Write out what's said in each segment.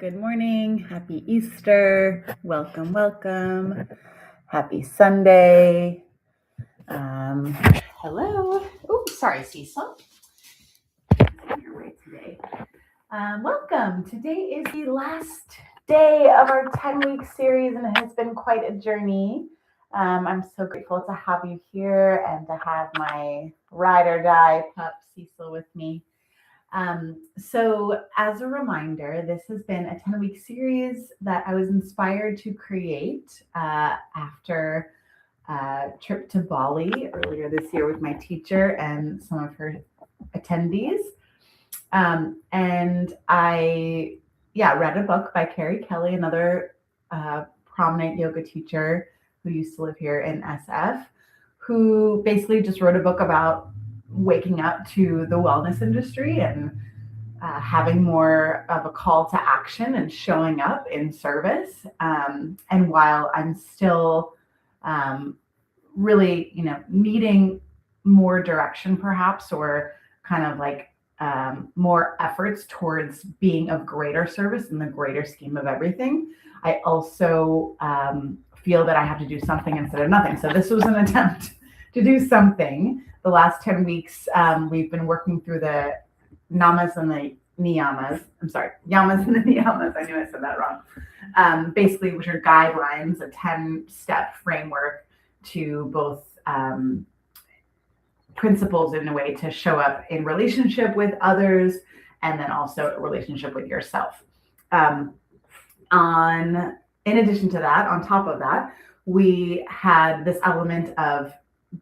Good morning. Happy Easter. Welcome. Happy Sunday. Hello. Oh, sorry, Cecil. On your way today. Welcome. Today is the last day of our 10-week series, and it has been quite a journey. I'm so grateful to have you here and to have my ride or die pup, Cecil, with me. So as a reminder, this has been a 10-week series that I was inspired to create after a trip to Bali earlier this year with my teacher and some of her attendees. And I read a book by Carrie Kelly, another prominent yoga teacher who used to live here in SF, who basically just wrote a book about waking up to the wellness industry and having more of a call to action and showing up in service. And while I'm still really, needing more direction perhaps, or kind of like more efforts towards being of greater service in the greater scheme of everything, I also feel that I have to do something instead of nothing. So this was an attempt to do something. The last 10 weeks, we've been working through the yamas and the niyamas. Yamas and the niyamas. I knew I said that wrong. Basically, which are guidelines, a 10-step framework to both principles in a way to show up in relationship with others, and then also a relationship with yourself. In addition to that, on top of that, we had this element of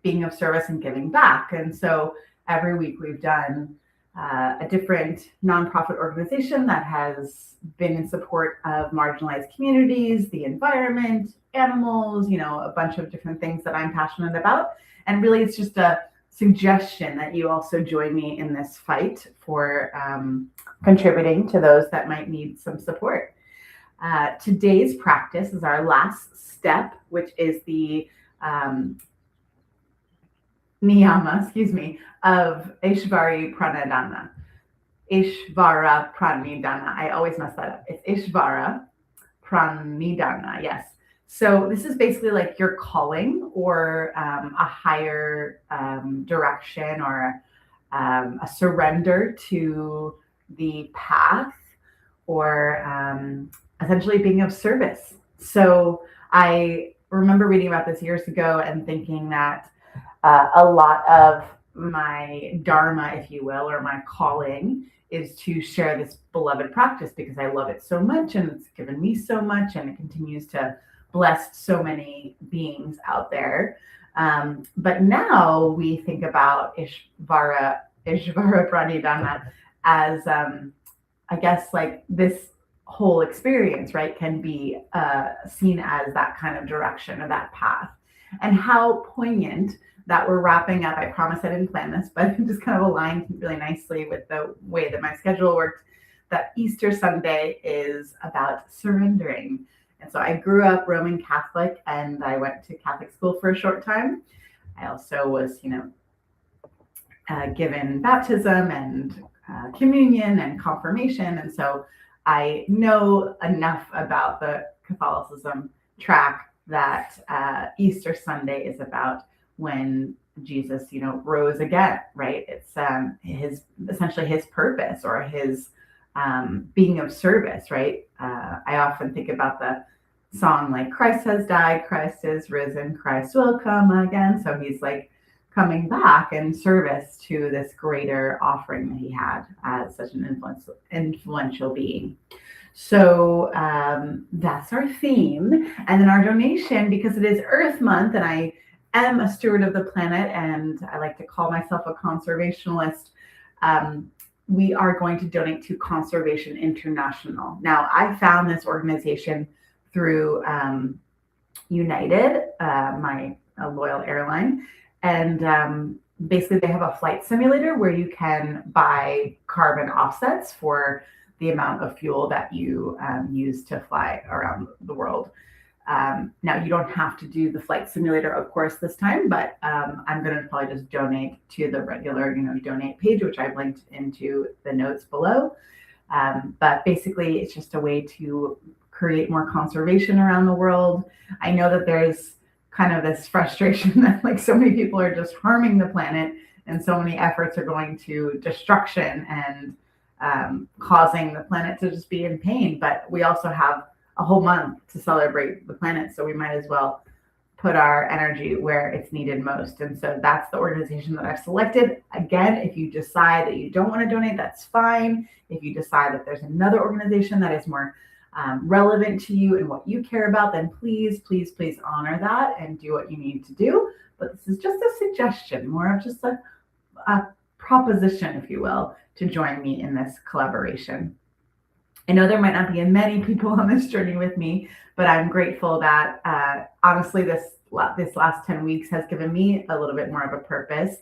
being of service and giving back. And so every week we've done a different nonprofit organization that has been in support of marginalized communities, the environment, animals, a bunch of different things that I'm passionate about. And really, it's just a suggestion that you also join me in this fight for contributing to those that might need some support. Today's practice is our last step, which is the niyama, of Pranidhana. Ishvara Pranidhana. I always mess that up. It's Ishvara Pranidhana. Yes. So this is basically like your calling, or a higher direction, or a surrender to the path, or essentially being of service. So I remember reading about this years ago and thinking that a lot of my dharma, if you will, or my calling, is to share this beloved practice because I love it so much, and it's given me so much, and it continues to bless so many beings out there. But now we think about Ishvara Pranidhana as, I guess, like this whole experience, right, can be seen as that kind of direction or that path. And how poignant that we're wrapping up. I promise I didn't plan this, but it just kind of aligned really nicely with the way that my schedule worked, that Easter Sunday is about surrendering. And so I grew up Roman Catholic, and I went to Catholic school for a short time. I also was, given baptism and communion and confirmation. And so I know enough about the Catholicism track that Easter Sunday is about when Jesus, rose again, right? It's essentially his purpose, or his being of service, right? I often think about the song like Christ has died, Christ is risen, Christ will come again. So he's like coming back in service to this greater offering that he had as such an influential being. So that's our theme. And then our donation, because it is Earth Month, and I am a steward of the planet, and I like to call myself a conservationalist, we are going to donate to Conservation International. Now, I found this organization through United, my loyal airline, and basically they have a flight simulator where you can buy carbon offsets for the amount of fuel that you use to fly around the world. Now, you don't have to do the flight simulator, of course, this time, but I'm going to probably just donate to the regular, donate page, which I've linked into the notes below. But basically, it's just a way to create more conservation around the world. I know that there's kind of this frustration that like so many people are just harming the planet, and so many efforts are going to destruction and causing the planet to just be in pain. But we also have a whole month to celebrate the planet, so we might as well put our energy where it's needed most. And so that's the organization that I've selected. Again, if you decide that you don't want to donate, that's fine. If you decide that there's another organization that is more relevant to you and what you care about, then please, please, please honor that and do what you need to do. But this is just a suggestion, more of just a proposition, if you will, to join me in this collaboration. I know there might not be many people on this journey with me, but I'm grateful that honestly, this last 10 weeks has given me a little bit more of a purpose.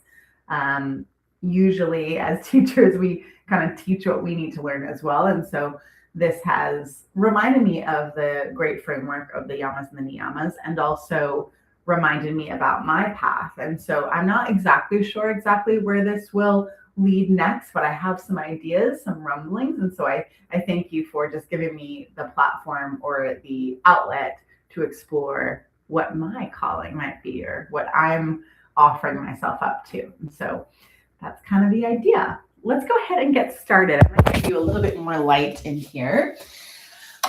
Usually as teachers, we kind of teach what we need to learn as well. And so this has reminded me of the great framework of the yamas and the niyamas, and also reminded me about my path. And so I'm not exactly sure where this will lead next, but I have some ideas, some rumblings. And so I thank you for just giving me the platform or the outlet to explore what my calling might be or what I'm offering myself up to. And so that's kind of the idea. Let's go ahead and get started. I'm going to give you a little bit more light in here.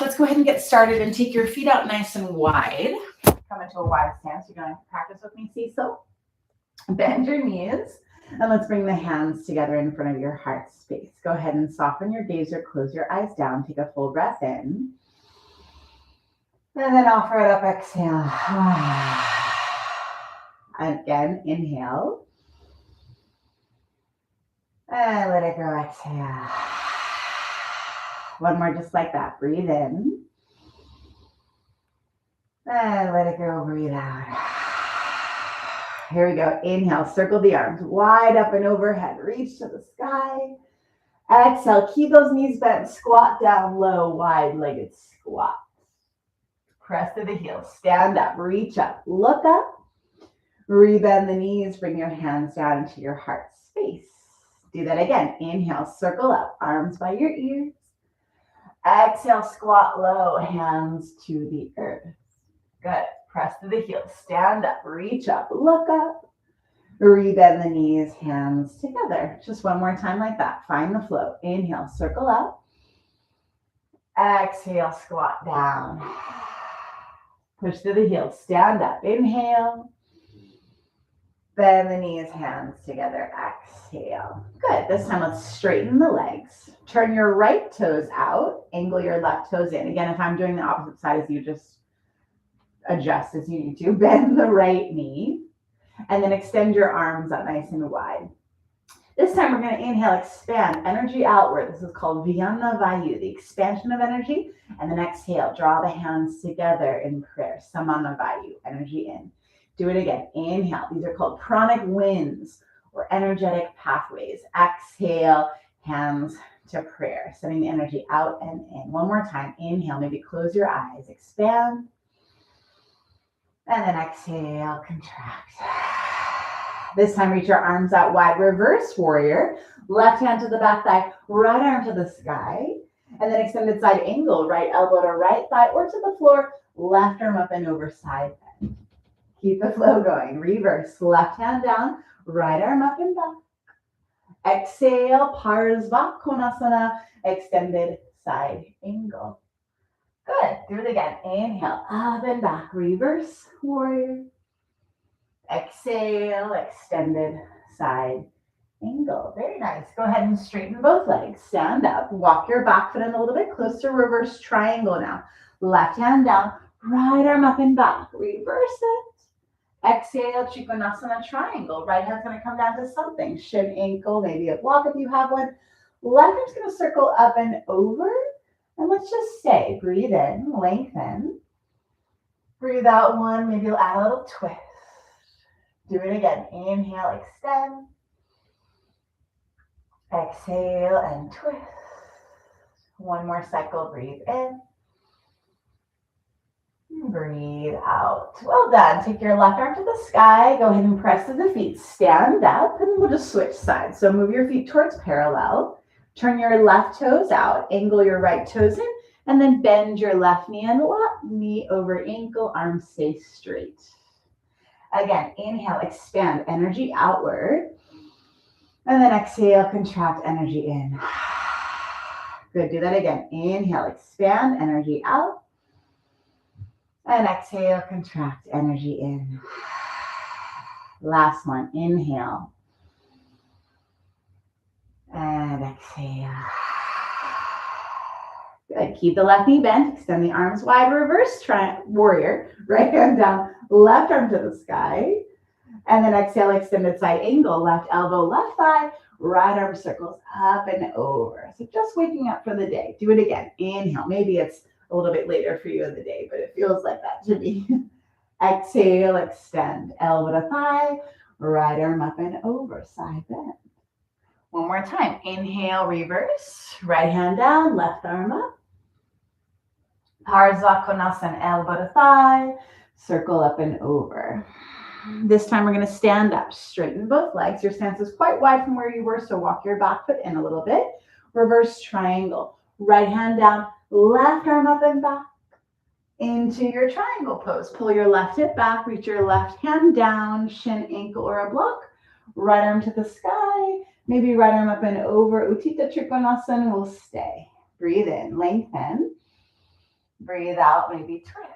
Let's go ahead and get started and take your feet out nice and wide. Come into a wide stance. You're going to practice with me, Cecil. Bend your knees. And let's bring the hands together in front of your heart space. Go ahead and soften your gaze or close your eyes down. Take a full breath in. And then offer it up, exhale. Again, inhale. And let it go, exhale. One more just like that. Breathe in. And let it go, breathe out. Here we go. Inhale, circle the arms wide up and overhead. Reach to the sky. Exhale, keep those knees bent. Squat down low, wide-legged squat. Press to the heels. Stand up, reach up, look up. Rebend the knees. Bring your hands down into your heart space. Do that again. Inhale, circle up, arms by your ears. Exhale, squat low, hands to the earth. Good. Press to the heels. Stand up, reach up, look up. Rebend the knees, hands together. Just one more time like that. Find the flow. Inhale, circle up. Exhale, squat down. Push to the heels. Stand up. Inhale. Bend the knees, hands together. Exhale. Good. This time let's straighten the legs. Turn your right toes out. Angle your left toes in. Again, if I'm doing the opposite side as you, just adjust as you need to. Bend the right knee. And then extend your arms out nice and wide. This time we're going to inhale, expand, energy outward. This is called Vyana Vayu, the expansion of energy. And then exhale, draw the hands together in prayer. Samana Vayu, energy in. Do it again. Inhale. These are called pranic winds or energetic pathways. Exhale, hands to prayer, sending the energy out and in. One more time. Inhale, maybe close your eyes, expand. And then exhale, contract. This time, reach your arms out wide. Reverse warrior. Left hand to the back thigh, right arm to the sky. And then extended side angle, right elbow to right thigh or to the floor. Left arm up and over, side bend. Keep the flow going. Reverse. Left hand down, right arm up and back. Exhale, Parsva Konasana, extended side angle. Good. Do it again. Inhale, up and back. Reverse warrior. Exhale, extended side angle. Very nice. Go ahead and straighten both legs. Stand up. Walk your back foot in a little bit closer. Reverse triangle now. Left hand down. Right arm up and back. Reverse it. Exhale, Trikonasana triangle. Right hand's going to come down to something. Shin, ankle, maybe a block if you have one. Left arm's going to circle up and over. And let's just stay. Breathe in, lengthen. Breathe out one, maybe you'll add a little twist. Do it again. Inhale, extend. Exhale and twist. One more cycle. Breathe in. Breathe out. Well done. Take your left arm to the sky. Go ahead and press to the feet. Stand up and we'll just switch sides. So move your feet towards parallel. Turn your left toes out, angle your right toes in, and then bend your left knee and left knee over ankle, arms stay straight. Again, inhale, expand energy outward. And then exhale, contract energy in. Good, do that again. Inhale, expand energy out. And exhale, contract energy in. Last one, inhale. And exhale. Good, keep the left knee bent, extend the arms wide, reverse warrior. Right hand down, left arm to the sky. And then exhale, extended side angle, left elbow, left thigh, right arm circles up and over. So just waking up for the day. Do it again. Inhale. Maybe it's a little bit later for you in the day, but it feels like that to me. Exhale, extend, elbow to thigh, right arm up and over, side bend. One more time. Inhale, reverse, right hand down, left arm up. Parsva Konasana, elbow to thigh, circle up and over. This time we're going to stand up, straighten both legs. Your stance is quite wide from where you were, so walk your back foot in a little bit. Reverse triangle. Right hand down, left arm up and back into your triangle pose. Pull your left hip back, reach your left hand down, shin, ankle, or a block. Right arm to the sky. Maybe right arm up and over. Utthita Trikonasana will stay. Breathe in, lengthen. Breathe out, maybe twist.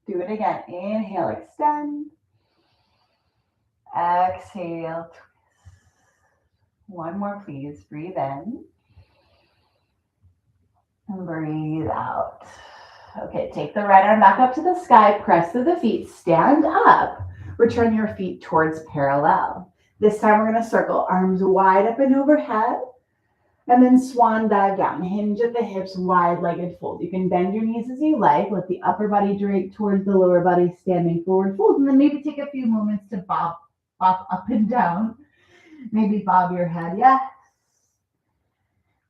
Do it again. Inhale, extend. Exhale, twist. One more, please. Breathe in. And breathe out. Okay, take the right arm back up to the sky. Press through the feet. Stand up. Return your feet towards parallel. This time we're going to circle. Arms wide up and overhead. And then swan dive down. Hinge at the hips, wide-legged fold. You can bend your knees as you like. Let the upper body drape towards the lower body, standing forward fold. And then maybe take a few moments to bob up and down. Maybe bob your head, yes.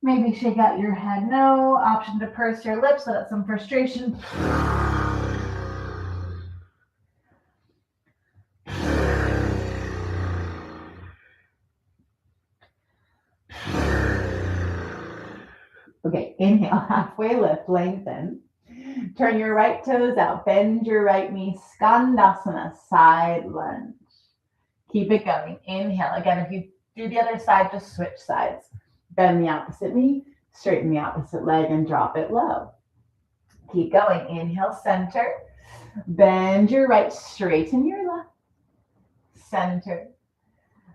Maybe shake out your head, no. Option to purse your lips, let out some frustration. Okay, inhale, halfway lift, lengthen. Turn your right toes out, bend your right knee, Skandasana, side lunge. Keep it going. Inhale. Again, if you do the other side, just switch sides. Bend the opposite knee, straighten the opposite leg, and drop it low. Keep going. Inhale, center. Bend your right, straighten your left. Center.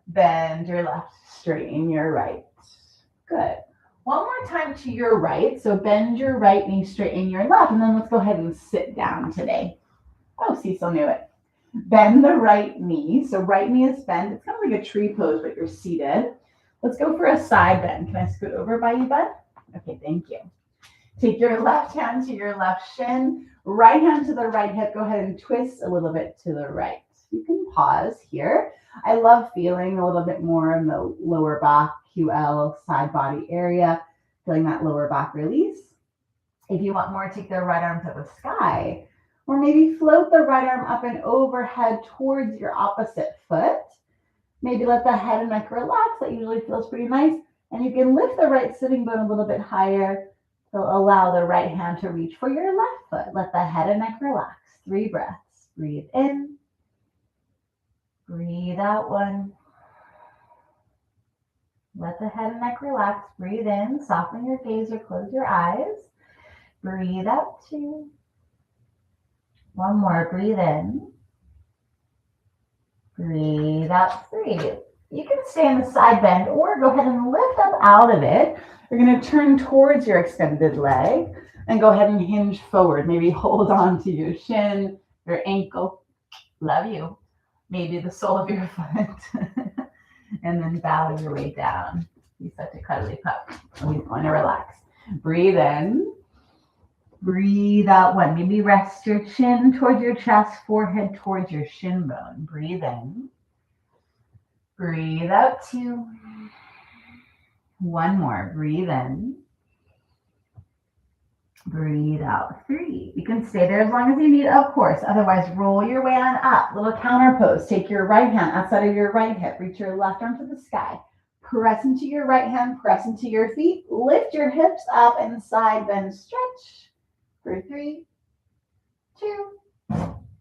Bend your left, straighten your right. Good. One more time to your right. So bend your right knee, straighten your left. And then let's go ahead and sit down today. Oh, Cecil knew it. Bend the right knee. So right knee is bent. It's kind of like a tree pose, but you're seated. Let's go for a side bend. Can I scoot over by you, bud? Okay, thank you. Take your left hand to your left shin. Right hand to the right hip. Go ahead and twist a little bit to the right. You can pause here. I love feeling a little bit more in the lower back, QL, side body area, feeling that lower back release. If you want more, take the right arm to the sky, or maybe float the right arm up and overhead towards your opposite foot. Maybe let the head and neck relax. That usually feels pretty nice. And you can lift the right sitting bone a little bit higher to allow the right hand to reach for your left foot. Let the head and neck relax. 3 breaths. Breathe in. Breathe out 1. Let the head and neck relax. Breathe in. Soften your gaze or close your eyes. Breathe out 2. One more. Breathe in. Breathe out 3. You can stay in the side bend or go ahead and lift up out of it. You're going to turn towards your extended leg and go ahead and hinge forward. Maybe hold on to your shin, your ankle. Love you. Maybe the sole of your foot. And then bow your way down. He's such a cuddly pup. We want to relax. Breathe in. Breathe out 1. Maybe rest your chin towards your chest, forehead towards your shin bone. Breathe in. Breathe out 2. One more. Breathe in. Breathe out 3. You can stay there as long as you need, of course. Otherwise, roll your way on up. Little counter pose. Take your right hand outside of your right hip. Reach your left arm to the sky. press into your right hand, press into your feet, lift your hips up and side bend stretch for 3, 2,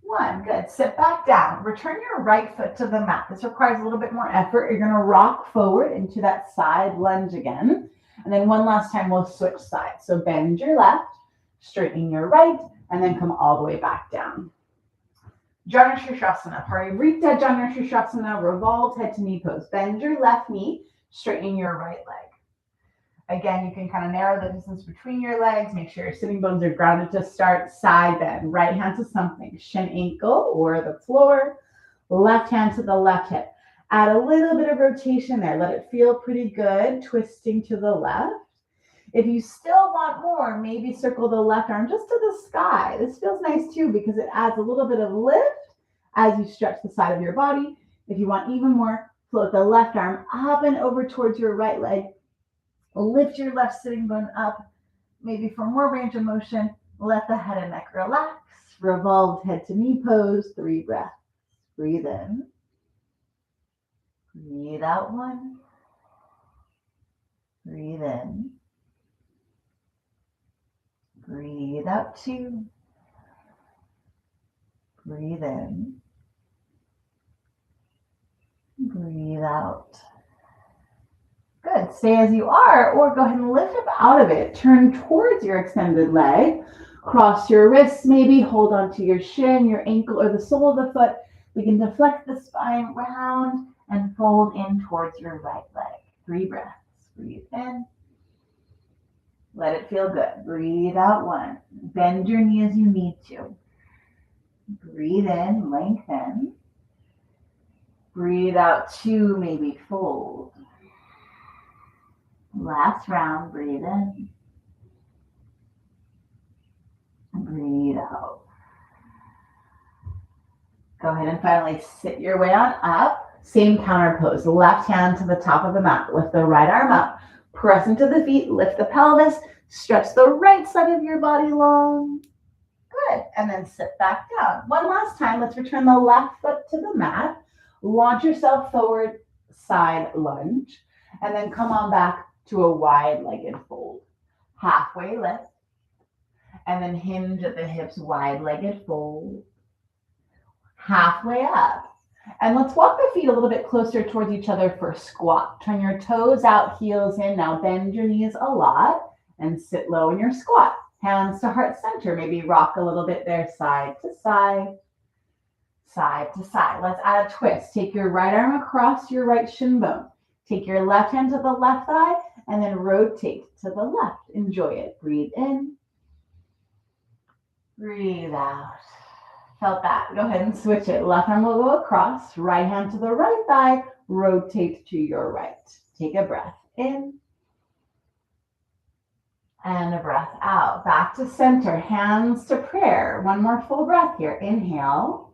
1. Good. Sit back down. Return your right foot to the mat. This requires a little bit more effort. You're going to rock forward into that side lunge again. And then one last time, we'll switch sides. So bend your left, straighten your right, and then come all the way back down. Janu Shirshasana, Parivrita Janu Shirshasana, revolved head to knee pose. Bend your left knee, straighten your right leg. Again, you can kind of narrow the distance between your legs. Make sure your sitting bones are grounded to start. Side bend, right hand to something, shin ankle or the floor, left hand to the left hip. Add a little bit of rotation there. Let it feel pretty good, twisting to the left. If you still want more, maybe circle the left arm just to the sky. This feels nice too because it adds a little bit of lift as you stretch the side of your body. If you want even more, float the left arm up and over towards your right leg. Lift your left sitting bone up. Maybe for more range of motion, let the head and neck relax. Revolved head to knee pose, 3 breaths. Breathe in. Breathe out 1. Breathe in. Breathe out 2. Breathe in. Breathe out. Good. Stay as you are, or go ahead and lift up out of it. Turn towards your extended leg. Cross your wrists, maybe hold on to your shin, your ankle, or the sole of the foot. Begin to flex the spine round and fold in towards your right leg. 3 breaths. Breathe in. Let it feel good. Breathe out 1. Bend your knee as you need to. Breathe in, lengthen. Breathe out 2, maybe fold. Last round, breathe in. Breathe out. Go ahead and finally sit your way on up. Same counter pose. Left hand to the top of the mat. Lift the right arm up. Press into the feet. Lift the pelvis. Stretch the right side of your body long. Good. And then sit back down. One last time. Let's return the left foot to the mat. Launch yourself forward, side lunge. And then come on back to a wide-legged fold. Halfway lift. And then hinge at the hips, wide-legged fold. Halfway up. And let's walk the feet a little bit closer towards each other for squat. Turn your toes out, heels in. Now bend your knees a lot and sit low in your squat. Hands to heart center. Maybe rock a little bit there, side to side, side to side. Let's add a twist. Take your right arm across your right shin bone. Take your left hand to the left thigh and then rotate to the left. Enjoy it. Breathe in. Breathe out. Felt that. Go ahead and switch it. Left arm will go across. Right hand to the right thigh. Rotate to your right. Take a breath in. And a breath out. Back to center. Hands to prayer. One more full breath here. Inhale.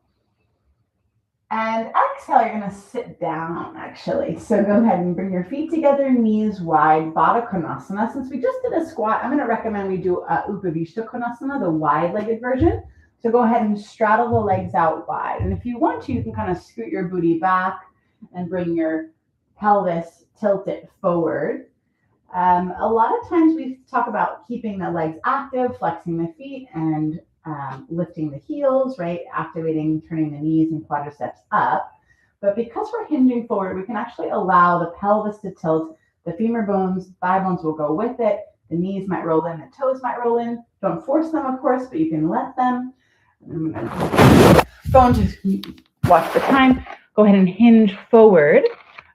And exhale, you're going to sit down, actually. So go ahead and bring your feet together, knees wide, Baddha Konasana. Since we just did a squat, I'm going to recommend we do Upavishta Konasana, the wide-legged version. So go ahead and straddle the legs out wide. And if you want to, you can kind of scoot your booty back and bring your pelvis tilted forward. A lot of times we talk about keeping the legs active, flexing the feet, and lifting the heels, right? Activating, turning the knees and quadriceps up. But because we're hinging forward, we can actually allow the pelvis to tilt. The femur bones, thigh bones will go with it. The knees might roll in, the toes might roll in. Don't force them, of course, but you can let them. I'm going to phone to watch the time. Go ahead and hinge forward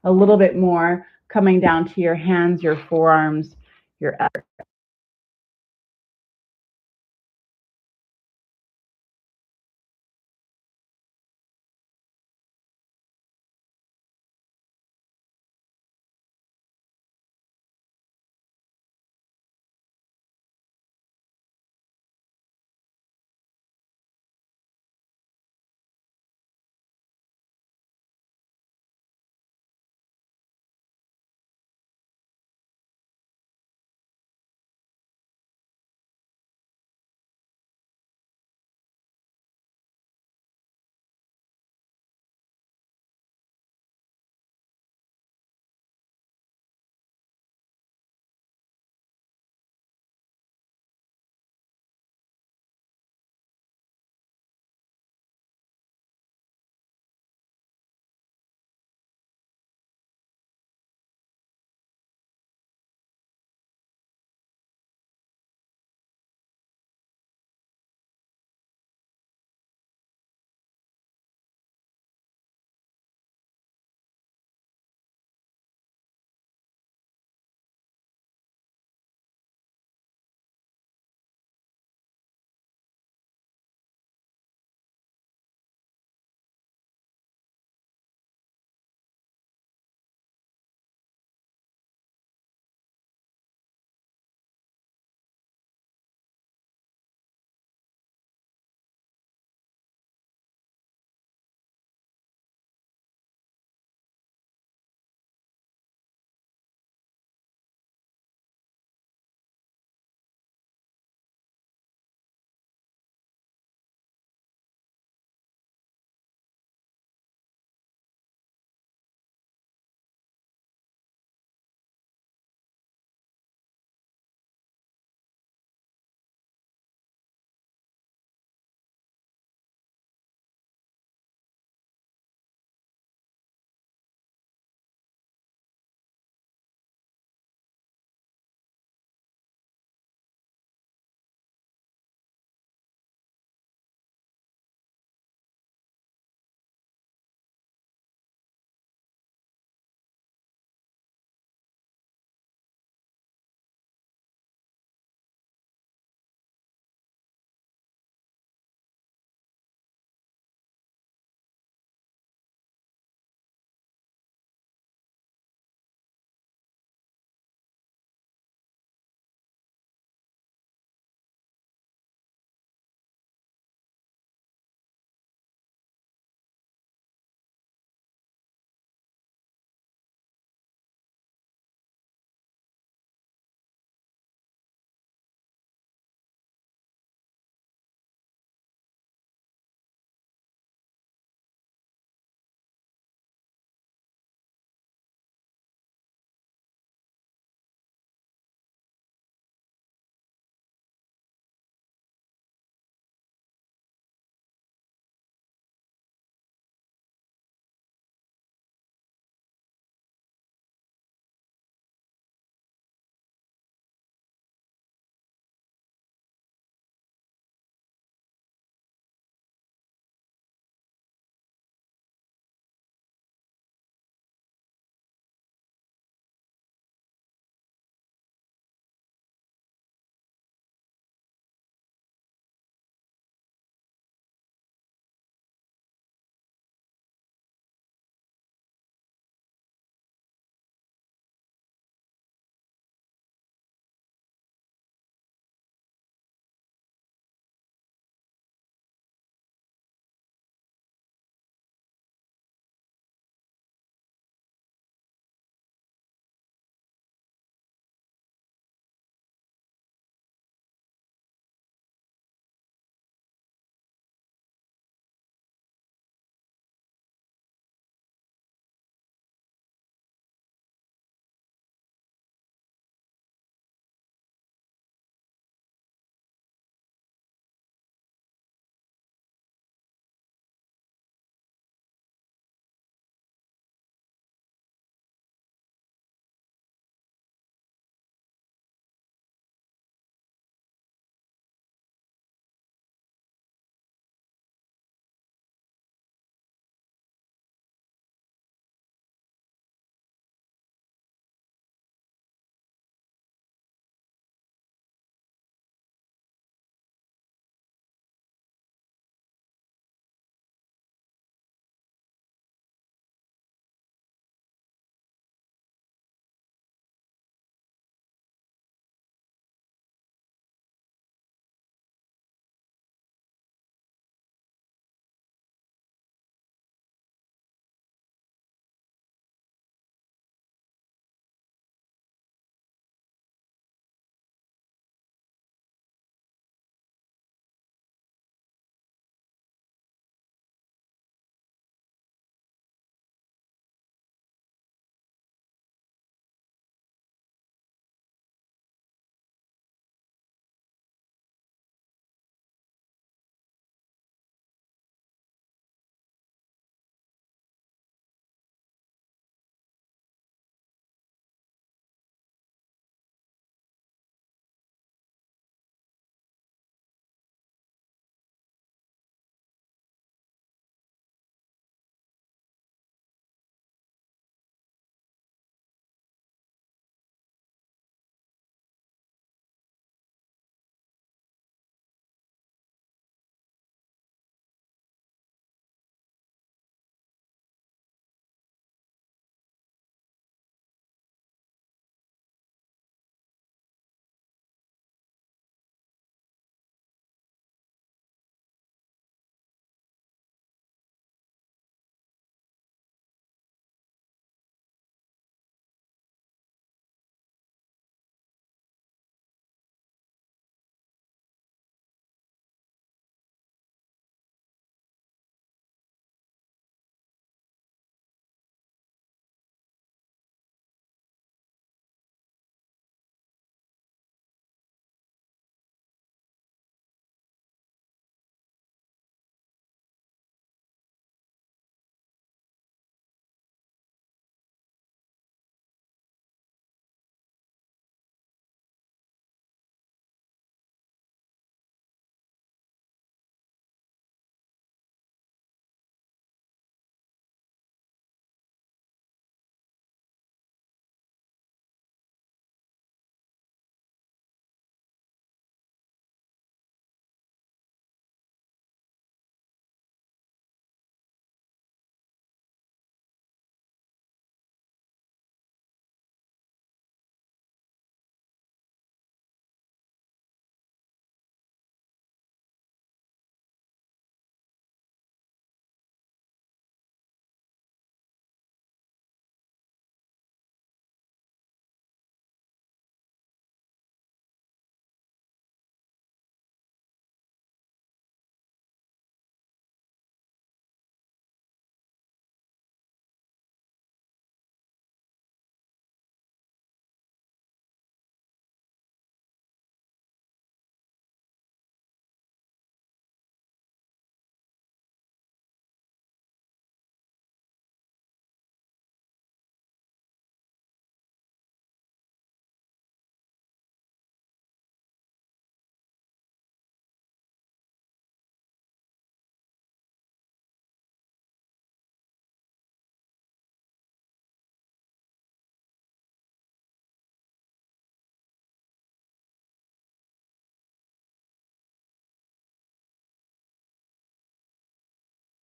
a little bit more, coming down to your hands, your forearms, your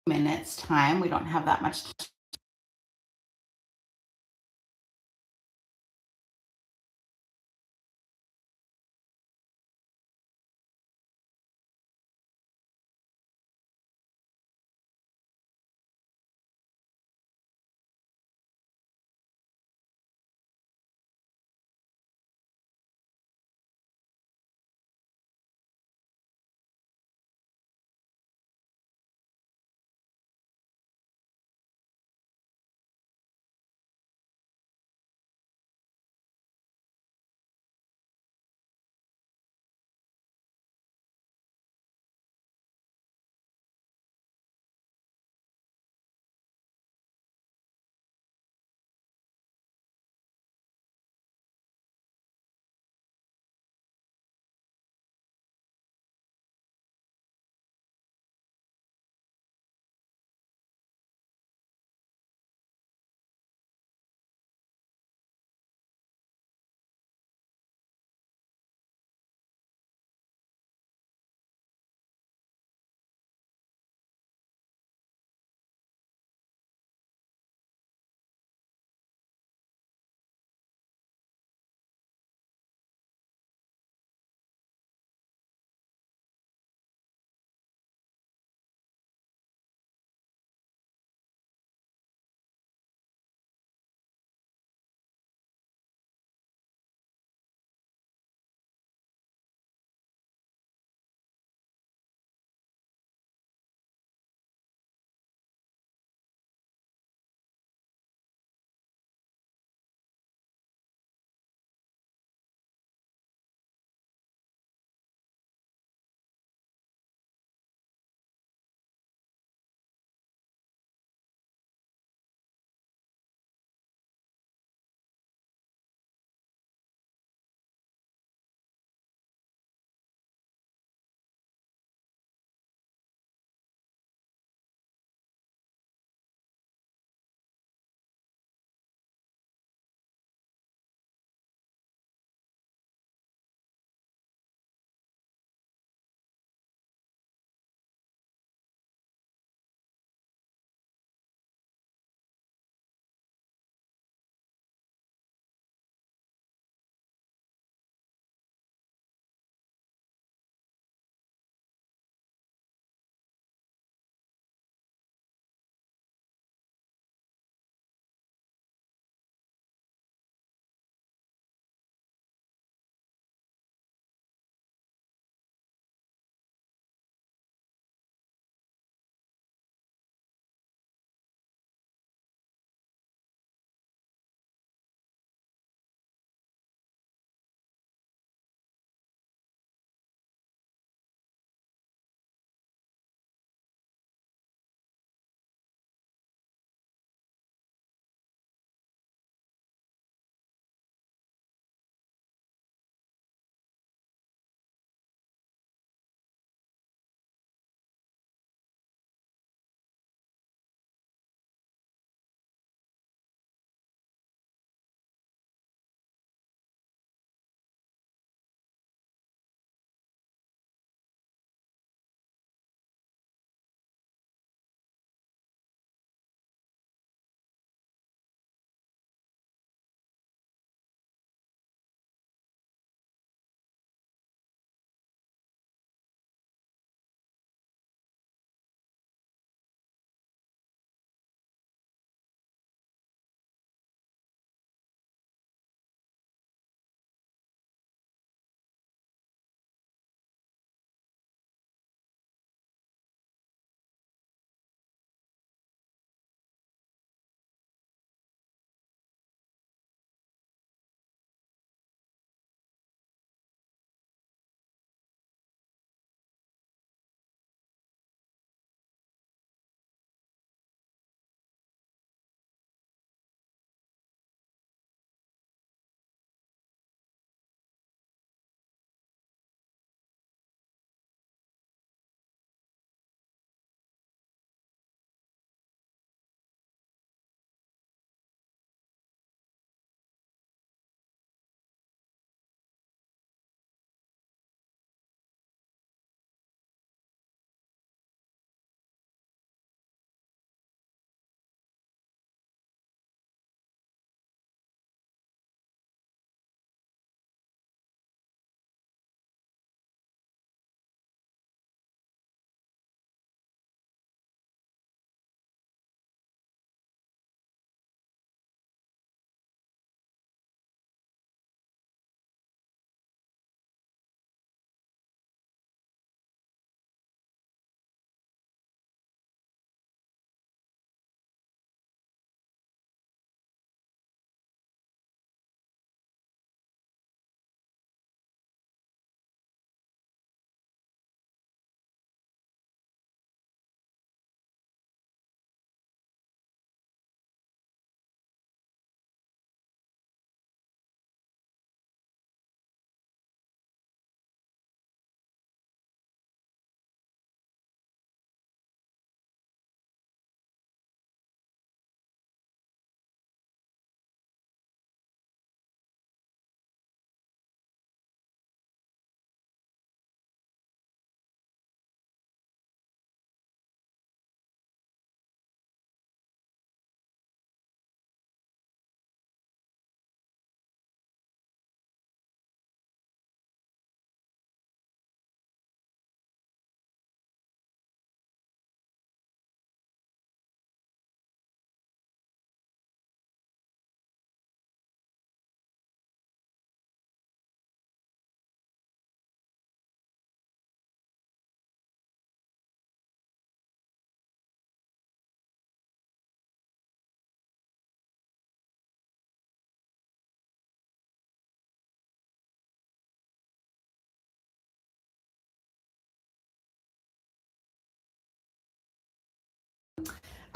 minutes time. We don't have that much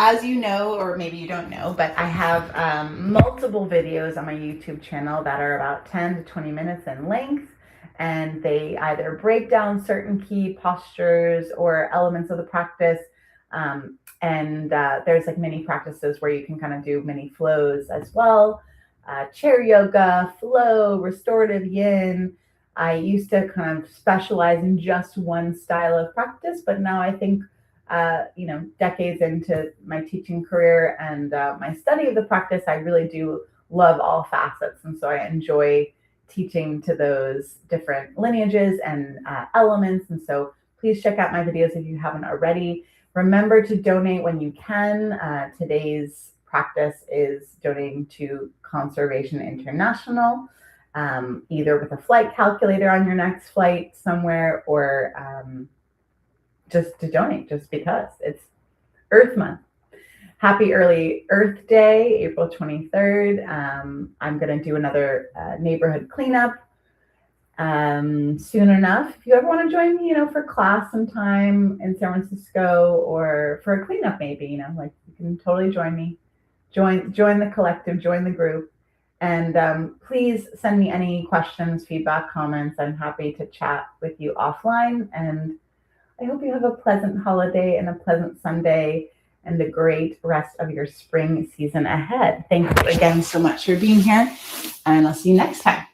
as you know, or maybe you don't know, but I have multiple videos on my YouTube channel that are about 10 to 20 minutes in length. And they either break down certain key postures or elements of the practice. And there's like mini practices where you can kind of do mini flows as well. Chair yoga, flow, restorative yin. I used to kind of specialize in just one style of practice, but now I think, decades into my teaching career and my study of the practice, I really do love all facets. And so I enjoy teaching to those different lineages and elements. And so please check out my videos if you haven't already. Remember to donate when you can. Today's practice is donating to Conservation International, either with a flight calculator on your next flight somewhere or just to donate, just because it's Earth Month. Happy early Earth Day, April 23rd. I'm going to do another neighborhood cleanup soon enough. If you ever want to join me, for class sometime in San Francisco or for a cleanup, maybe, you can totally join me. Join the collective, join the group. And please send me any questions, feedback, comments. I'm happy to chat with you offline. And I hope you have a pleasant holiday and a pleasant Sunday and a great rest of your spring season ahead. Thank you again so much for being here, and I'll see you next time.